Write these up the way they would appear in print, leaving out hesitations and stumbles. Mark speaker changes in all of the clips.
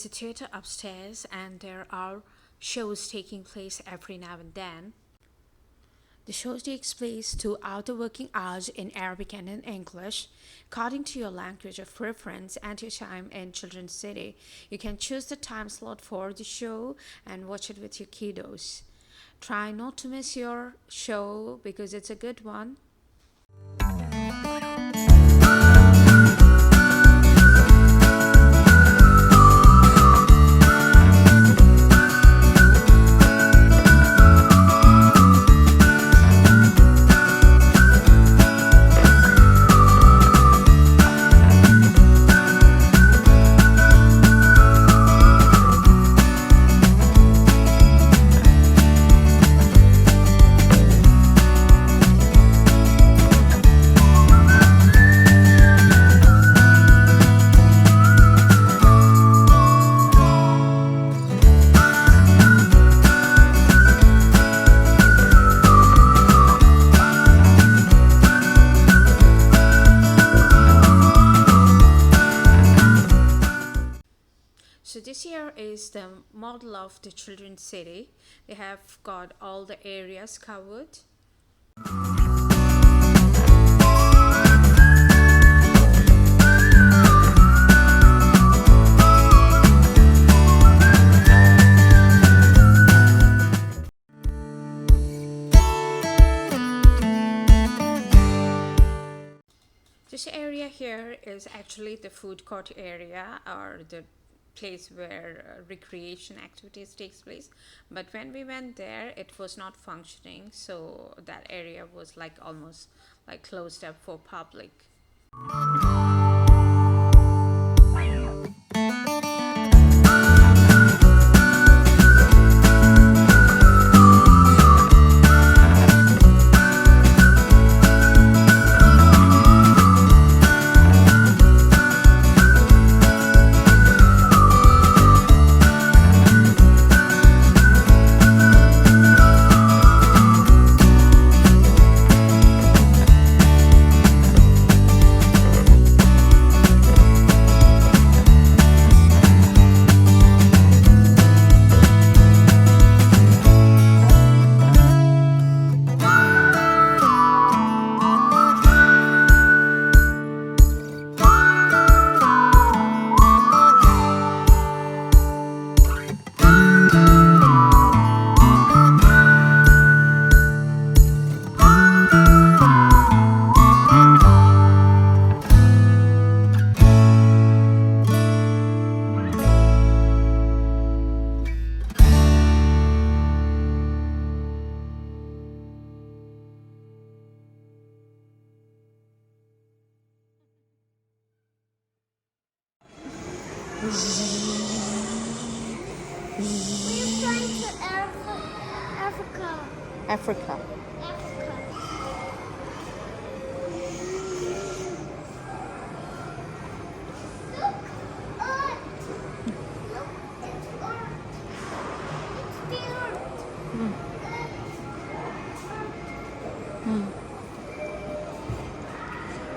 Speaker 1: There's a theater upstairs, and there are shows taking place every now and then. The show takes place throughout the working hours in Arabic and in English, according to your language of preference and your time in Children's City. You can choose the time slot for the show and watch it with your kiddos. Try not to miss your show because it's a good one. So this here is the model of the Children's City. They have got all the areas covered. This area here is actually the food court area, or the place where recreation activities takes place, but when we went there it was not functioning, so that area was like almost like closed up for public.
Speaker 2: We're flying to Africa.
Speaker 1: Africa.
Speaker 2: Look, Earth. Look, it's Earth. It's the Earth.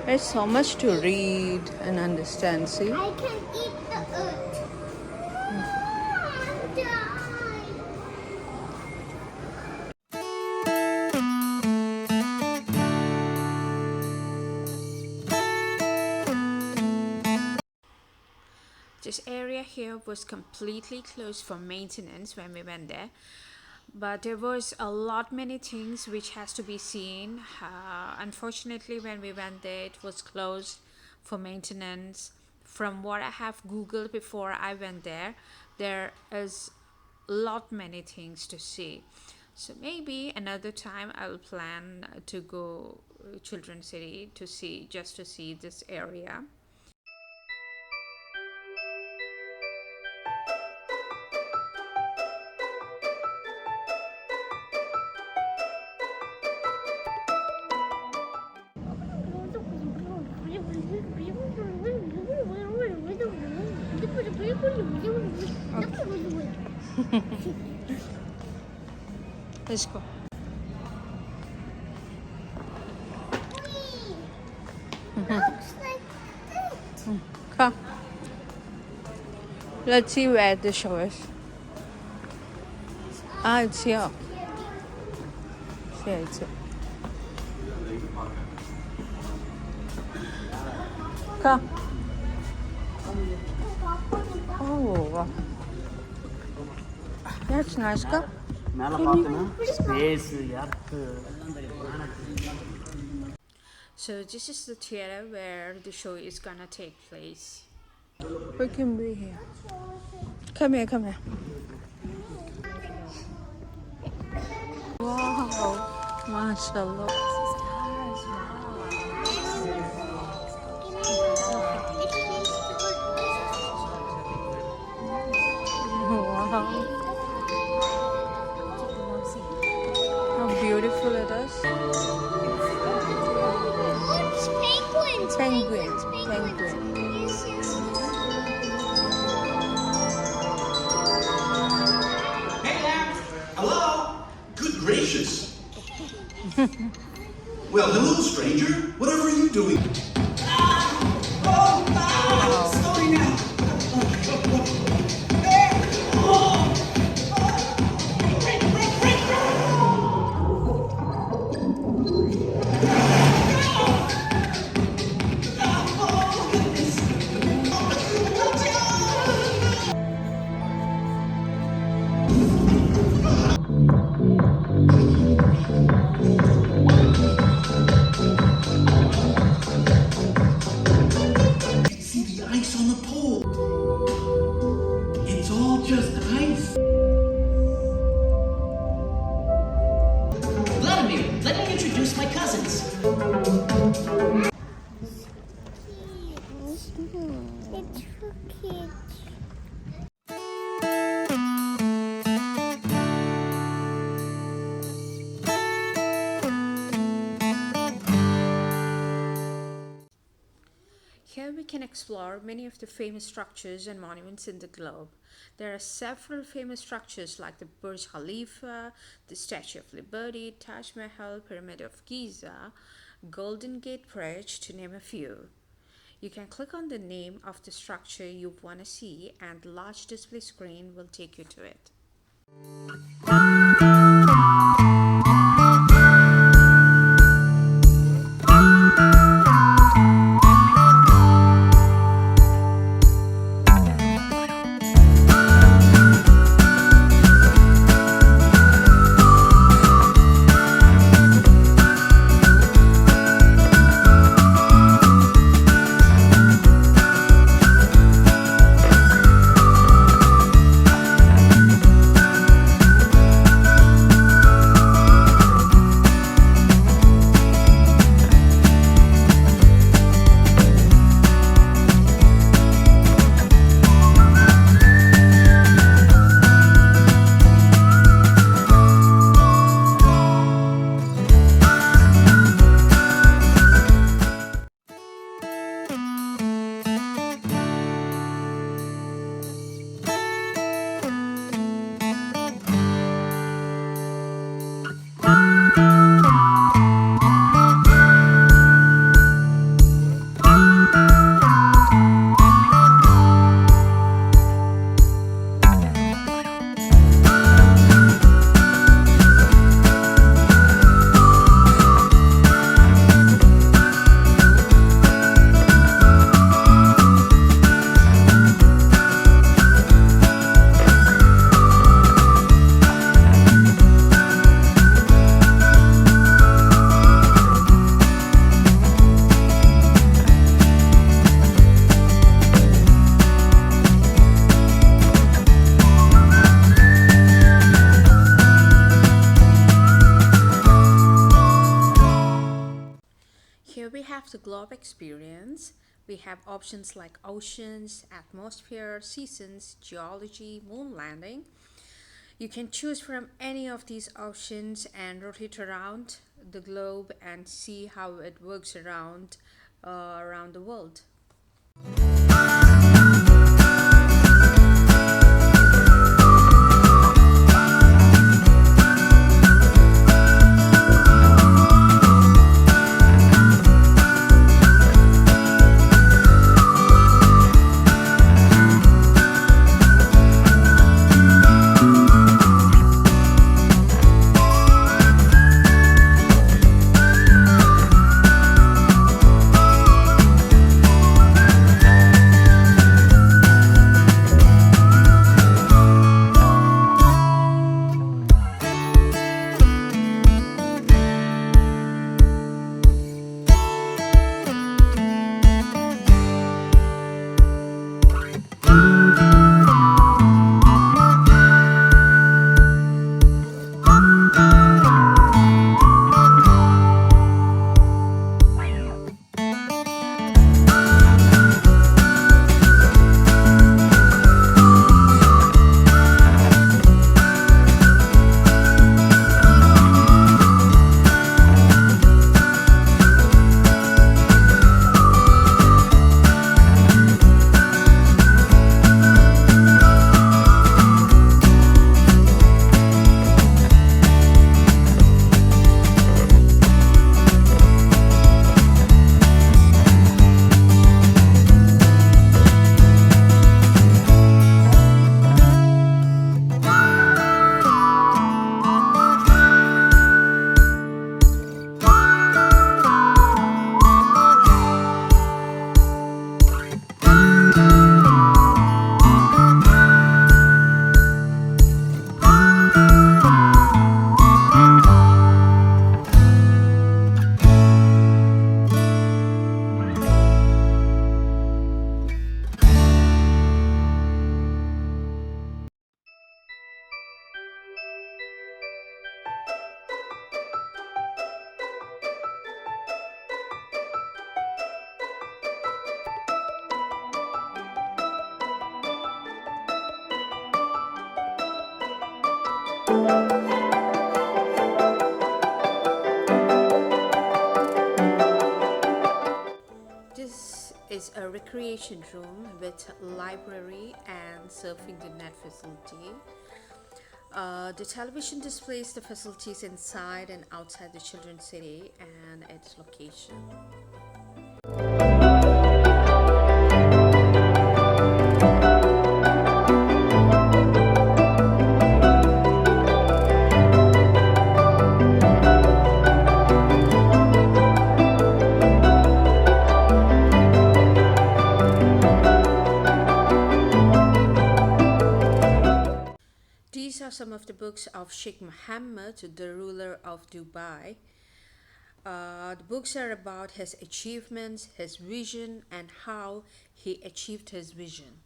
Speaker 1: There's so much to read and understand, see?
Speaker 2: I can eat the Earth. Die.
Speaker 1: This area here was completely closed for maintenance when we went there, but there was a lot many things which has to be seen. Unfortunately, when we went there it was closed for maintenance. From what I have googled before I went there is a lot many things to see. So maybe another time I'll plan to go Children's City to see this area. Let's go.
Speaker 2: Looks like this.
Speaker 1: Come. Let's see where the show is. Ah, it's here. Yeah, it's here. Come. Oh, that's nice. Come. So this is the theater where the show is gonna take place. We can be here. Come here, come here. Wow, mashallah. Wow. How beautiful it is.
Speaker 2: Oh, it's penguins.
Speaker 1: Penguin.
Speaker 2: Yes, yes.
Speaker 3: Hey there! Hello? Good gracious! Well, hello, stranger. Whatever are you doing? Sorry now. See the ice on the pole. It's all just ice.
Speaker 4: Vladimir, let me introduce my cousins.
Speaker 2: It's for kids.
Speaker 1: Here we can explore many of the famous structures and monuments in the globe. There are several famous structures like the Burj Khalifa, the Statue of Liberty, Taj Mahal, Pyramid of Giza, Golden Gate Bridge, to name a few. You can click on the name of the structure you want to see, and the large display screen will take you to it. Here we have the globe experience. We have options like oceans, atmosphere, seasons, geology, moon landing. You can choose from any of these options and rotate around the globe and see how it works around the world. is a recreation room with library and surfing the net facility. The television displays the facilities inside and outside the Children's City and its location. These are some of the books of Sheikh Mohammed, the ruler of Dubai. The books are about his achievements, his vision, and how he achieved his vision.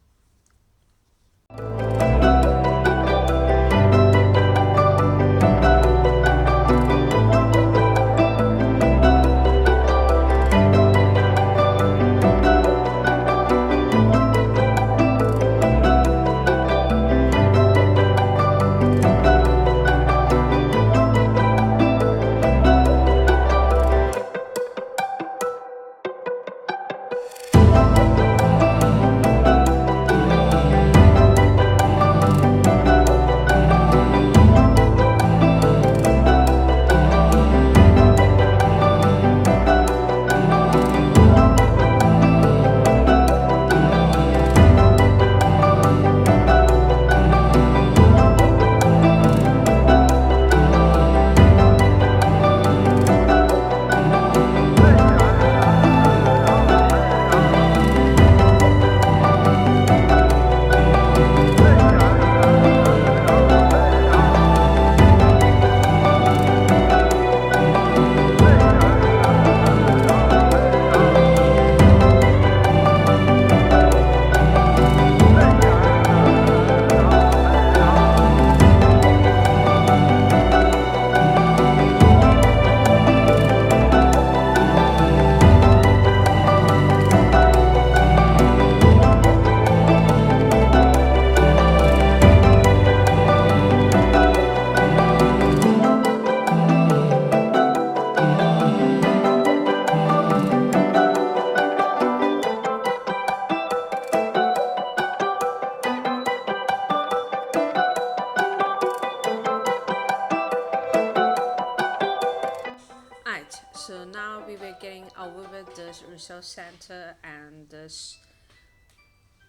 Speaker 1: Right, so now we were getting over with this resource center and this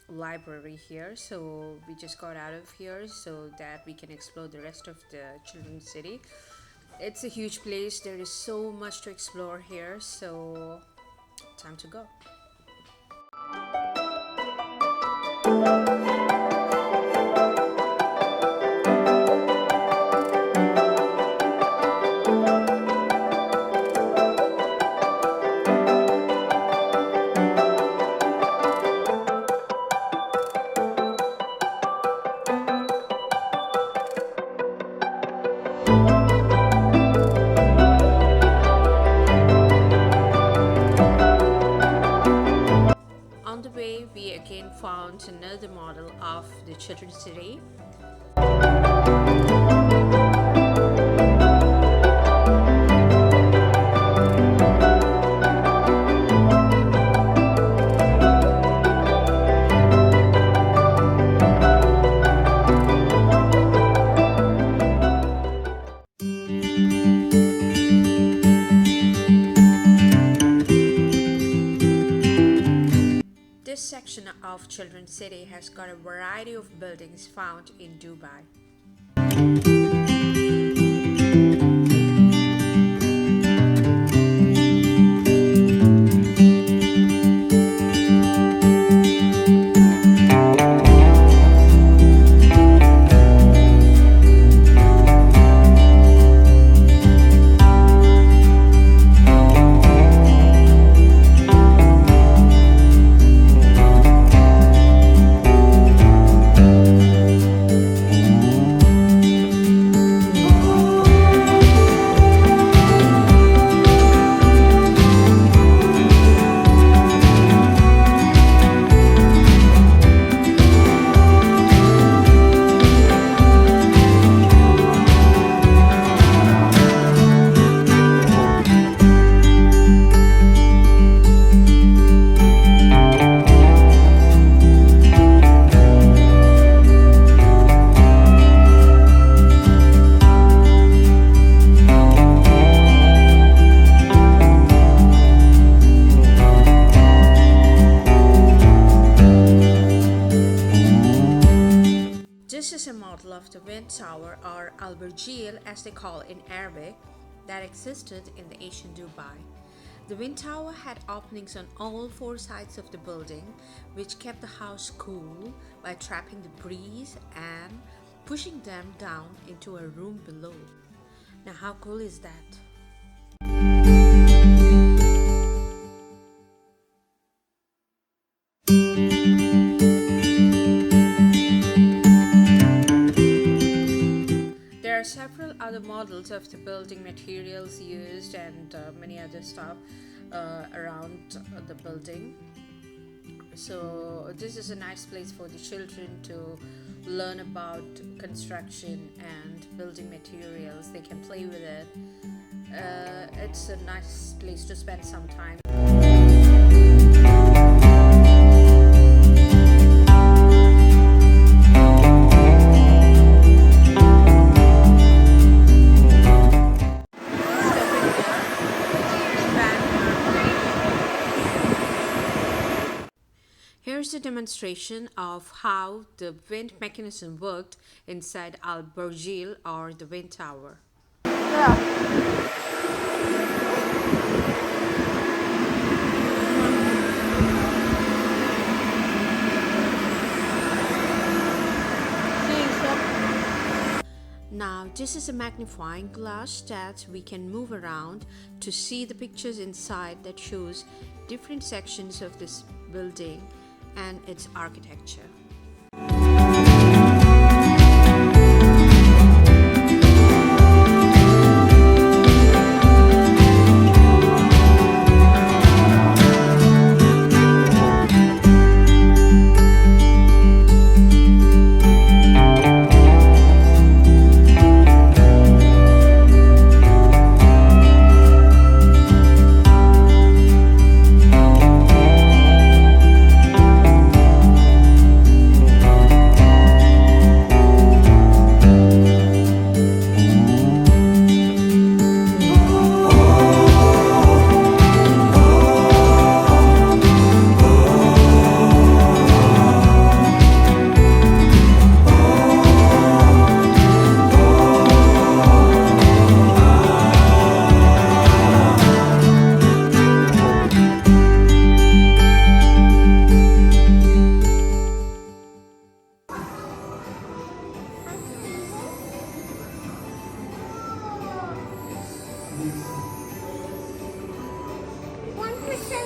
Speaker 1: library here. So we just got out of here so that we can explore the rest of the Children's City. It's a huge place, there is so much to explore here, so time to go. On the way, we again found another model of the Children's City. This section of Children's City has got a variety of buildings found in Dubai. of the wind tower, or Alberjil as they call it in Arabic, that existed in the ancient Dubai. The wind tower had openings on all four sides of the building, which kept the house cool by trapping the breeze and pushing them down into a room below. Now, how cool is that? There are several other models of the building materials used and many other stuff around the building. So this is a nice place for the children to learn about construction and building materials. They can play with it. It's a nice place to spend some time. Here's a demonstration of how the wind mechanism worked inside Al Burjil, or the wind tower. Now, this is a magnifying glass that we can move around to see the pictures inside that shows different sections of this building and its architecture.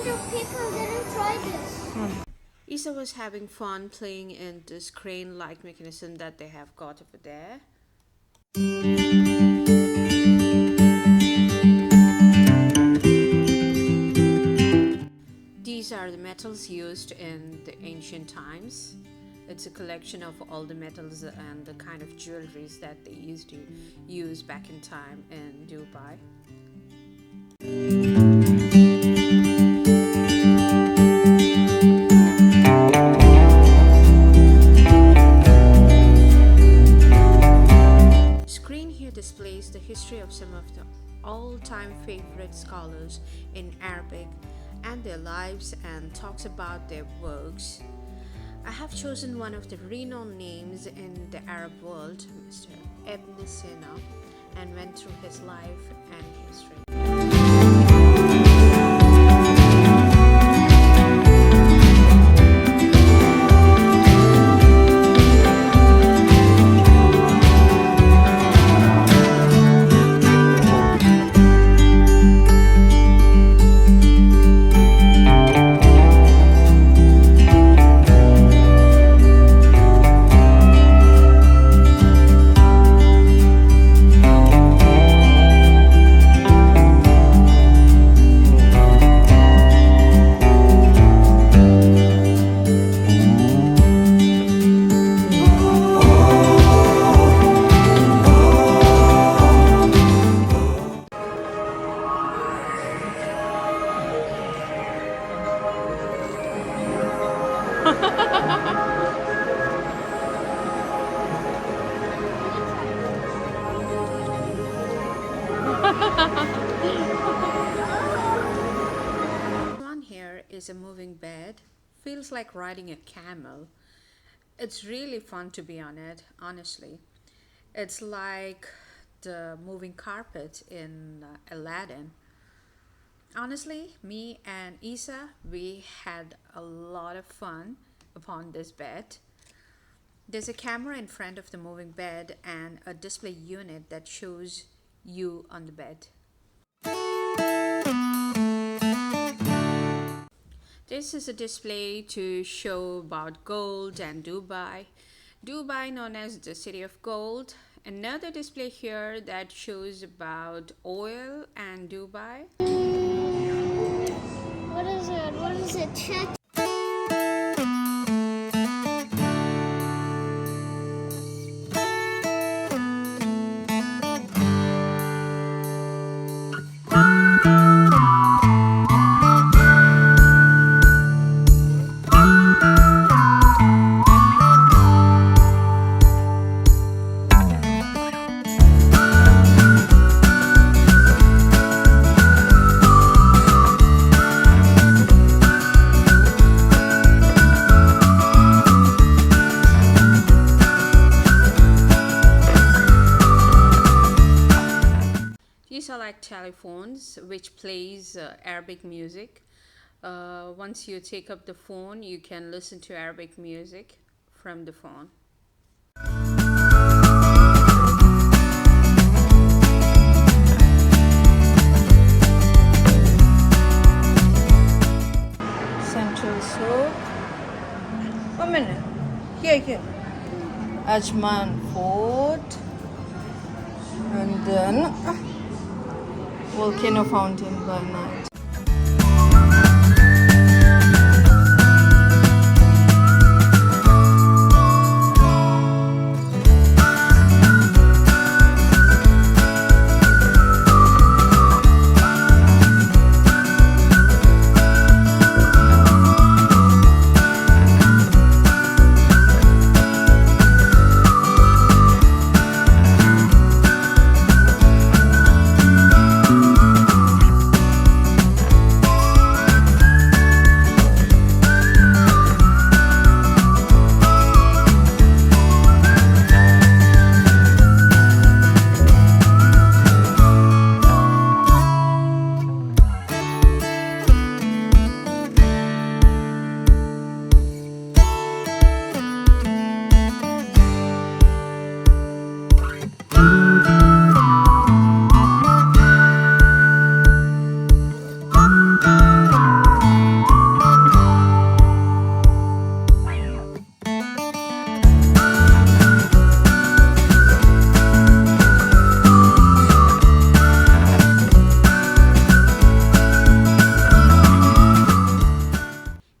Speaker 2: Of people didn't try this.
Speaker 1: Isa was having fun playing in this crane-like mechanism that they have got over there. These are the metals used in the ancient times. It's a collection of all the metals and the kind of jewelries that they used to use back in time in Dubai. Displays the history of some of the all-time favorite scholars in Arabic and their lives, and talks about their works. I have chosen one of the renowned names in the Arab world, Mr. Ibn Sina, and went through his life and history. One here is a moving bed. Feels like riding a camel. It's really fun to be on it, honestly. It's like the moving carpet in Aladdin. Honestly, me and Isa, we had a lot of fun upon this bed. There's a camera in front of the moving bed and a display unit that shows you on the bed. This is a display to show about gold and Dubai. Dubai, known as the city of gold. Another display here that shows about oil and Dubai.
Speaker 2: What is it? What is it? Check.
Speaker 1: These are like telephones which plays Arabic music. Once you take up the phone, you can listen to Arabic music from the phone.
Speaker 5: Central Soak. 1 minute. Here. Ajman Fort. And then Volcano Fountain by night.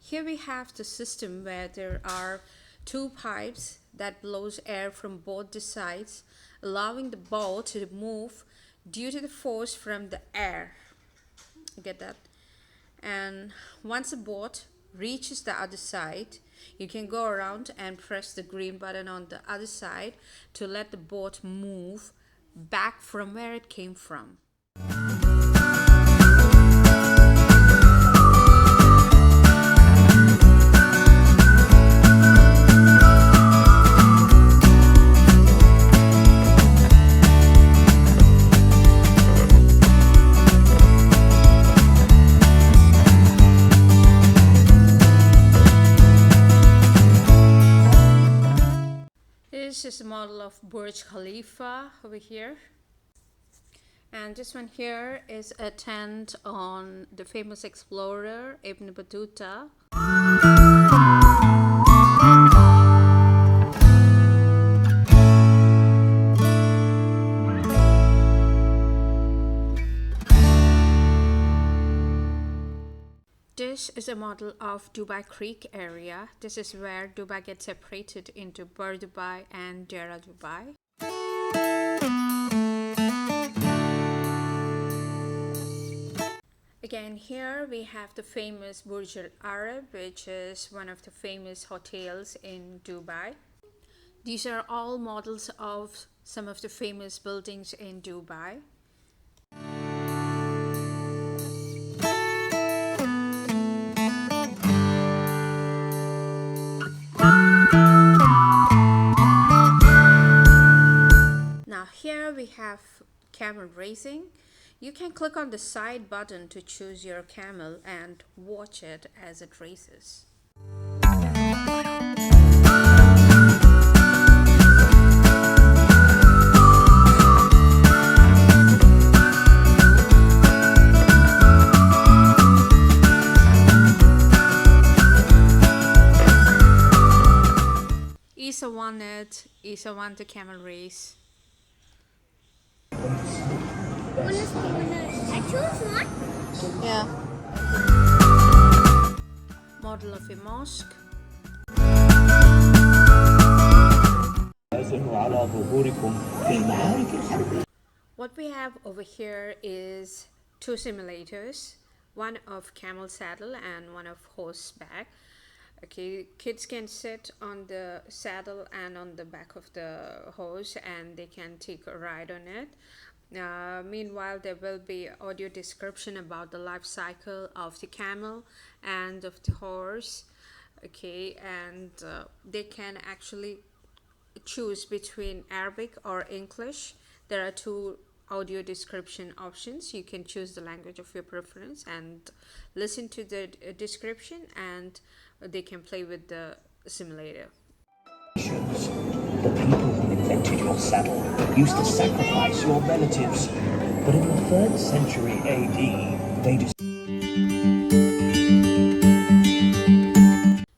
Speaker 1: Here we have the system where there are two pipes that blows air from both the sides, allowing the ball to move due to the force from the air. You get that? And once the boat reaches the other side, you can go around and press the green button on the other side to let the boat move back from where it came from. This is a model of Burj Khalifa over here. And this one here is a tent on the famous explorer Ibn Battuta. This is a model of Dubai Creek area. This is where Dubai gets separated into Bur Dubai and Dera Dubai. Again, here we have the famous Burj Al Arab, which is one of the famous hotels in Dubai. These are all models of some of the famous buildings in Dubai. camel racing, you can click on the side button to choose your camel and watch it as it races. Isa won it. Isa won the camel race.
Speaker 2: I choose one.
Speaker 5: Yeah.
Speaker 1: Model of a mosque. What we have over here is two simulators, one of camel saddle and one of horseback. Okay, kids can sit on the saddle and on the back of the horse and they can take a ride on it. Meanwhile, there will be audio description about the life cycle of the camel and of the horse. Okay, and they can actually choose between Arabic or English. There are two audio description options. You can choose the language of your preference and listen to the description, and they can play with the simulator.
Speaker 4: The people who invented your saddle used to sacrifice your relatives, but in the 3rd century AD, they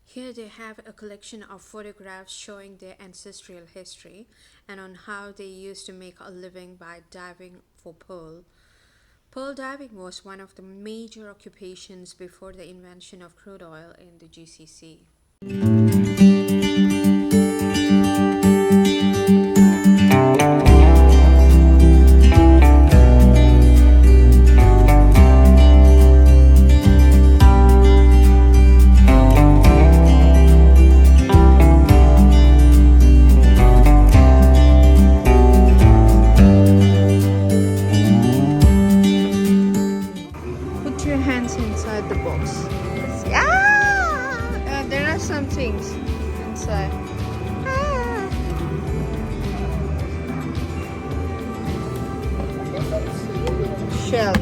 Speaker 1: Here they have a collection of photographs showing their ancestral history and on how they used to make a living by diving for pearl. Pearl diving was one of the major occupations before the invention of crude oil in the GCC.
Speaker 5: Put your hands inside the box. Yeah! There are some things inside. Ah. Shell.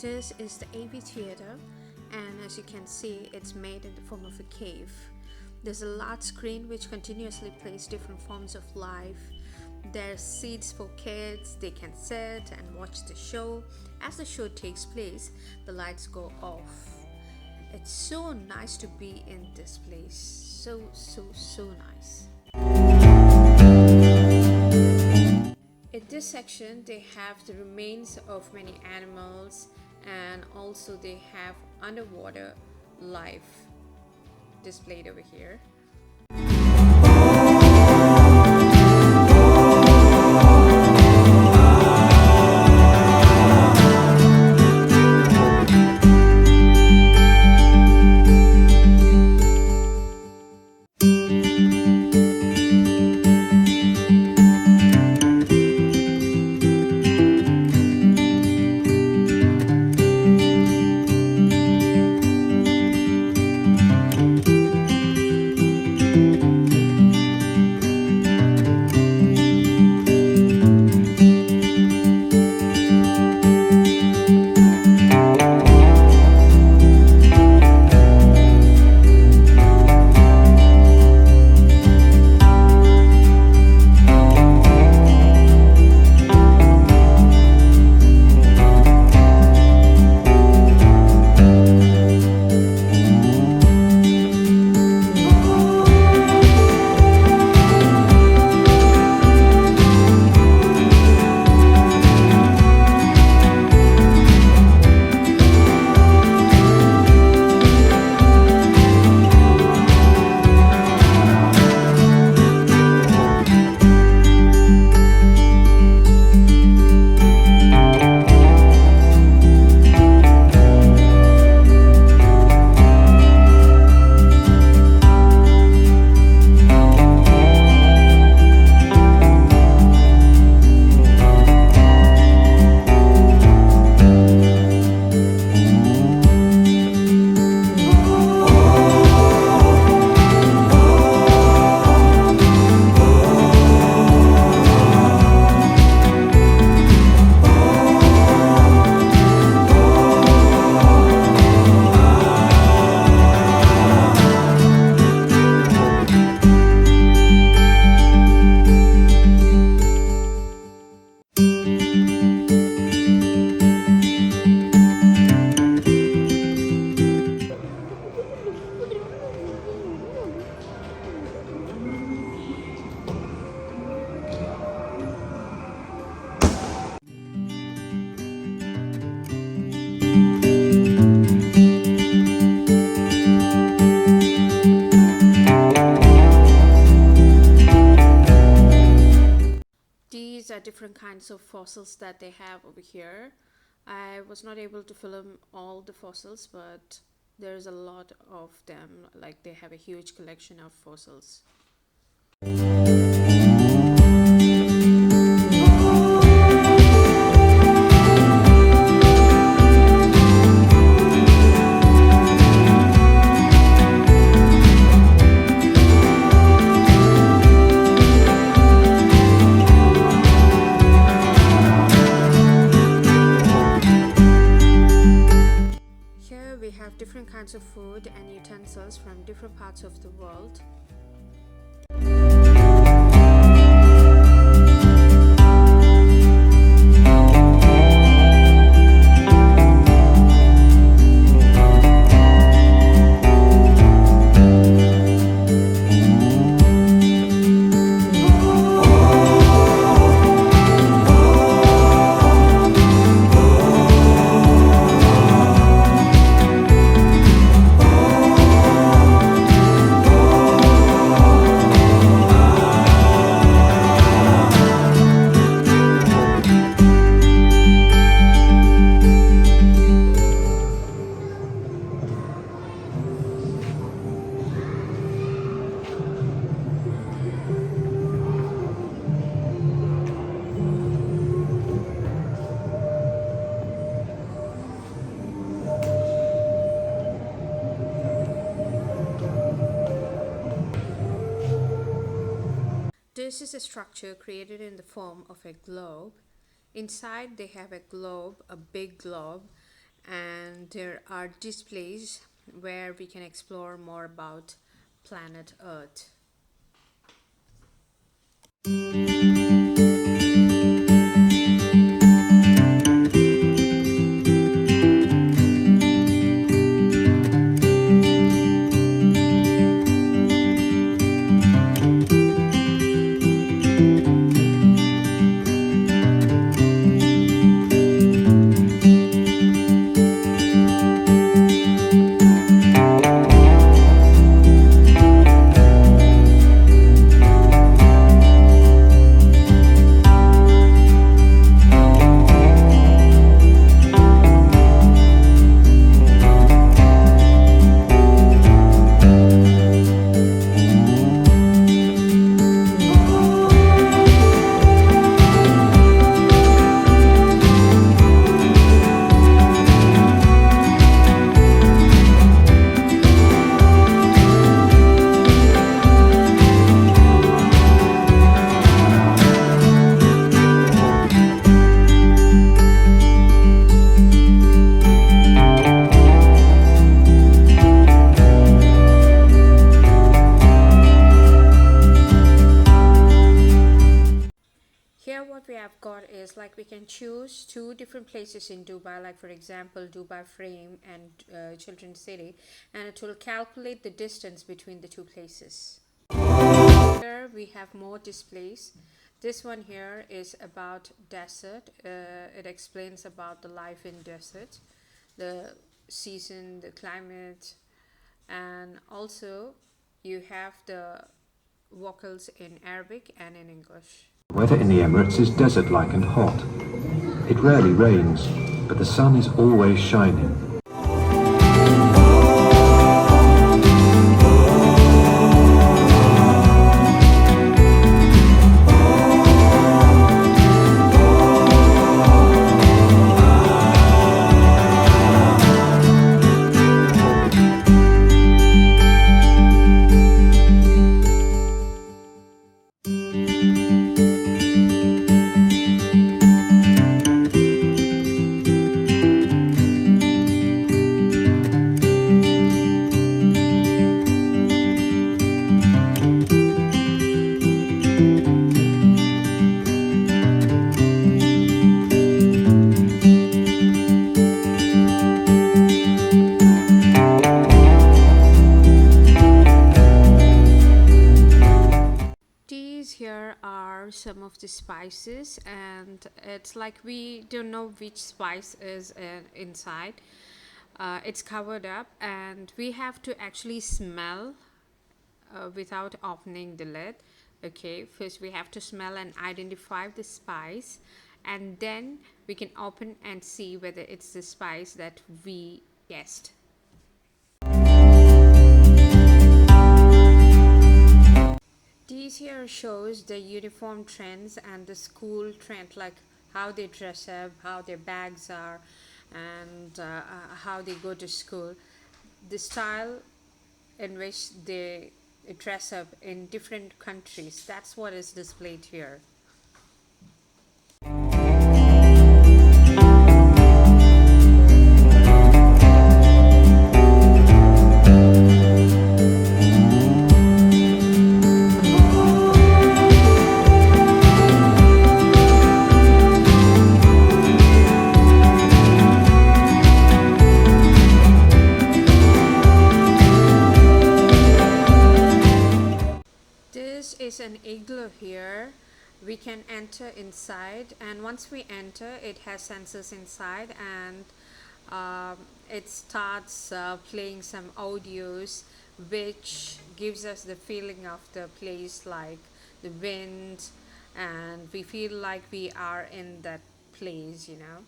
Speaker 1: This is the AV theater, and as you can see, it's made in the form of a cave. There's a large screen which continuously plays different forms of life. There's seats for kids, they can sit and watch the show. As the show takes place, the lights go off. It's so nice to be in this place. So nice. In this section, they have the remains of many animals, and also they have underwater life displayed over here. different kinds of fossils that they have over here. I was not able to film all the fossils, but there's a lot of them. Like they have a huge collection of fossils. Here we have different kinds of food and utensils from different parts of the world. This is a structure created in the form of a globe. Inside they have a globe, a big globe, and there are displays where we can explore more about planet Earth. Here what we have got is like we can choose two different places in Dubai, like for example Dubai Frame and Children's City, and it will calculate the distance between the two places. Here we have more displays. This one here is about desert. It explains about the life in desert, the season, the climate, and also you have the vocals in Arabic and in English.
Speaker 6: Weather in the Emirates is desert-like and hot. It rarely rains, but the sun is always shining.
Speaker 1: Here are some of the spices, and it's like we don't know which spice is inside. It's covered up and we have to actually smell without opening the lid. Okay, first we have to smell and identify the spice, and then we can open and see whether it's the spice that we guessed. These here shows the uniform trends and the school trend, like how they dress up, how their bags are, and how they go to school. The style in which they dress up in different countries. That's what is displayed here. This is an igloo here. We can enter inside, and once we enter, it has sensors inside, and it starts playing some audios which gives us the feeling of the place, like the wind, and we feel like we are in that place, you know.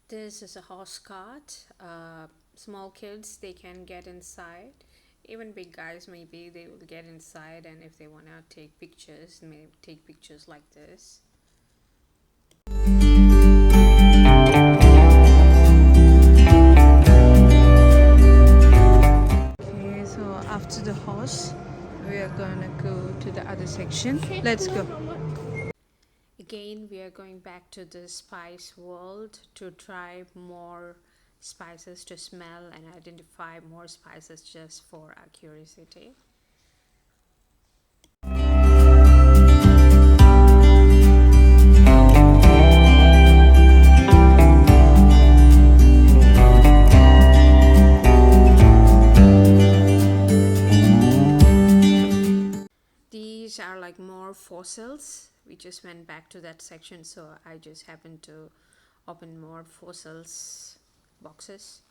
Speaker 1: This is a horse cart. Small kids, they can get inside. Even big guys, maybe they will get inside, and if they want to take pictures, they may take pictures like this.
Speaker 5: Okay, so after the horse, we are gonna go to the other section. Let's go.
Speaker 1: Again, we are going back to the spice world to try more spices, to smell and identify more spices just for our curiosity. These are like more fossils. We just went back to that section, so I just happened to open more fossils boxes.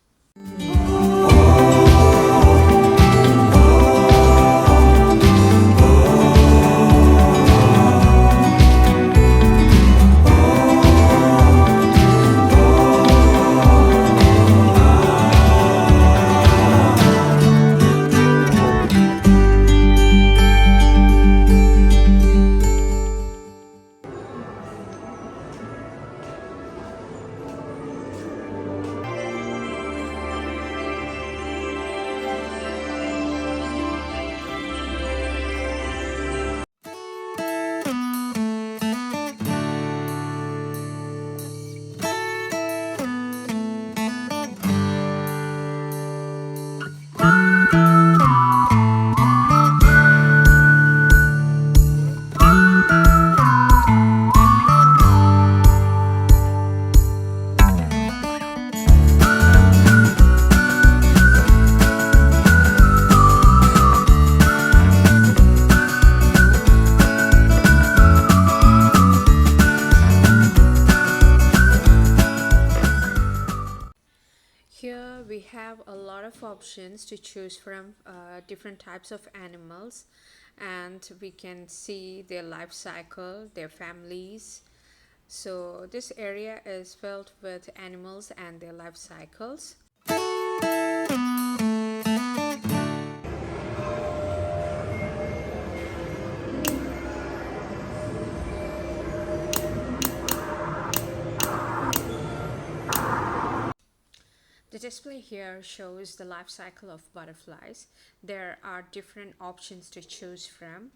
Speaker 1: Here we have a lot of options to choose from, different types of animals, and we can see their life cycle, their families. So this area is filled with animals and their life cycles. The display here shows the life cycle of butterflies. There are different options to choose from.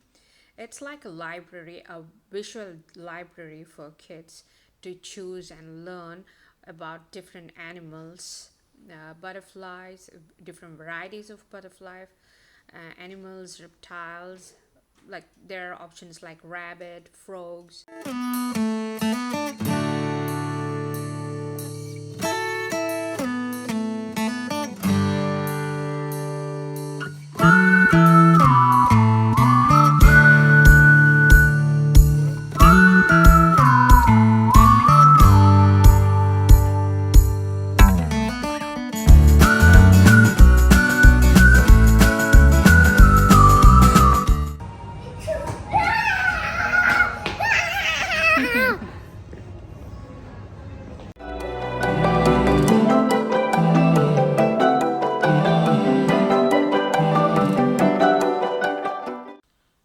Speaker 1: It's like a library, a visual library for kids to choose and learn about different animals, butterflies, different varieties of butterfly, animals, reptiles, like there are options like rabbit, frogs.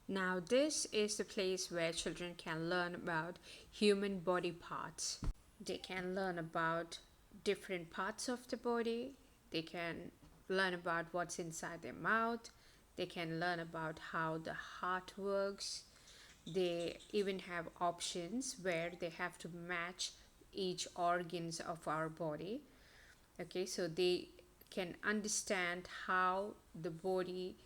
Speaker 1: Now, this is the place where children can learn about human body parts. They can learn about different parts of the body. They can learn about what's inside their mouth. They can learn about how the heart works. They even have options where they have to match each organs of our body. Okay, so they can understand how the body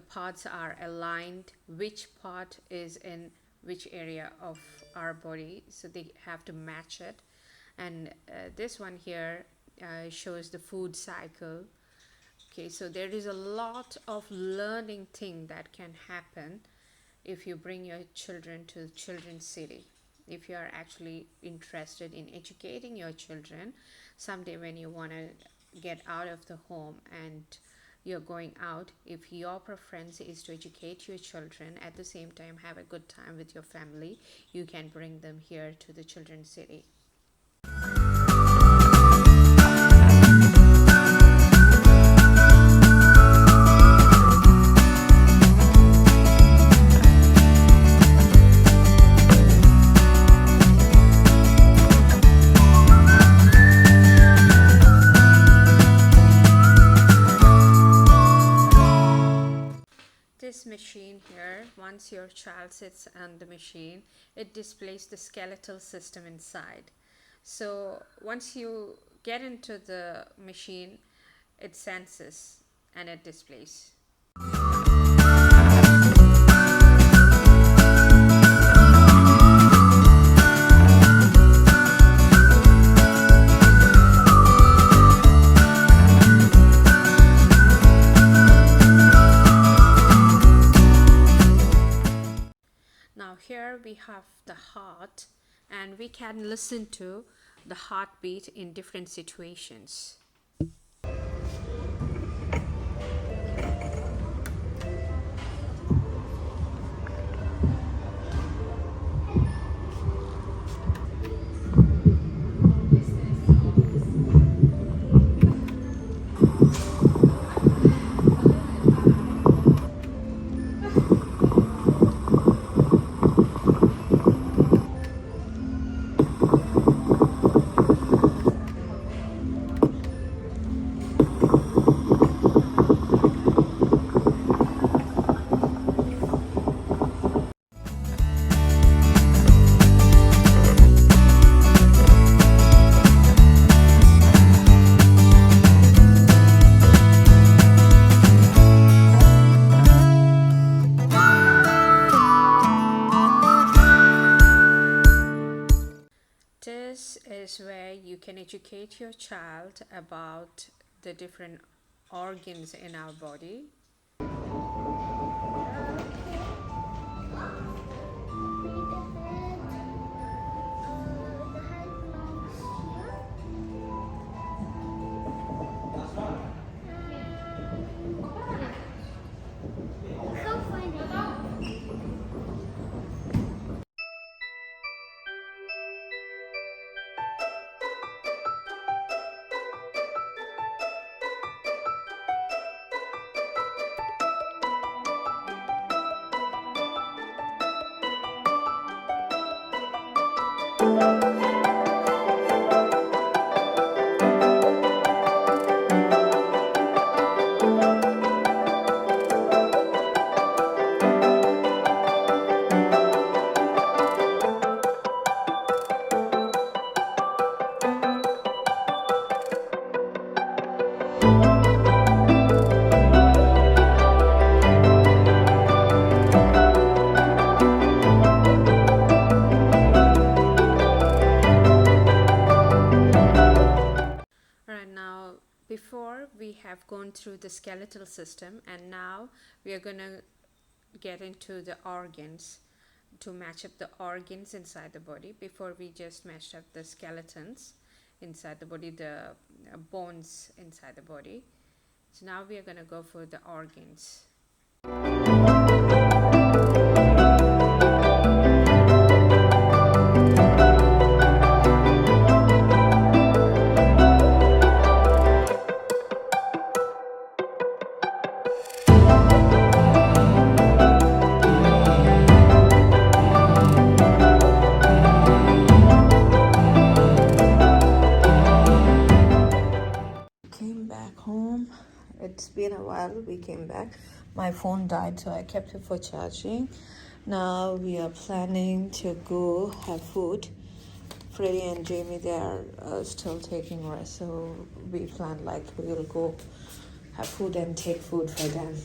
Speaker 1: parts are aligned, which part is in which area of our body, so they have to match it. And this one here shows the food cycle. Okay, so there is a lot of learning thing that can happen if you bring your children to Children's City. If you are actually interested in educating your children, someday when you want to get out of the home and you're going out, if your preference is to educate your children at the same time have a good time with your family, you can bring them here to the Children's City. This machine here, once your child sits on the machine, it displays the skeletal system inside. So once you get into the machine, it senses and it displays. Now here we have the heart, and we can listen to the heartbeat in different situations. This is where you can educate your child about the different organs in our body. Before we have gone through the skeletal system, and now we are gonna get into the organs to match up the organs inside the body. Before we just matched up the skeletons inside the body, the bones inside the body. So now we are gonna go for the organs.
Speaker 5: Came back home. It's been a while. We came back. My phone died, so I kept it for charging. Now we are planning to go have food. Freddie and Jamie, they are still taking rest, so we planned like we will go have food and take food for them.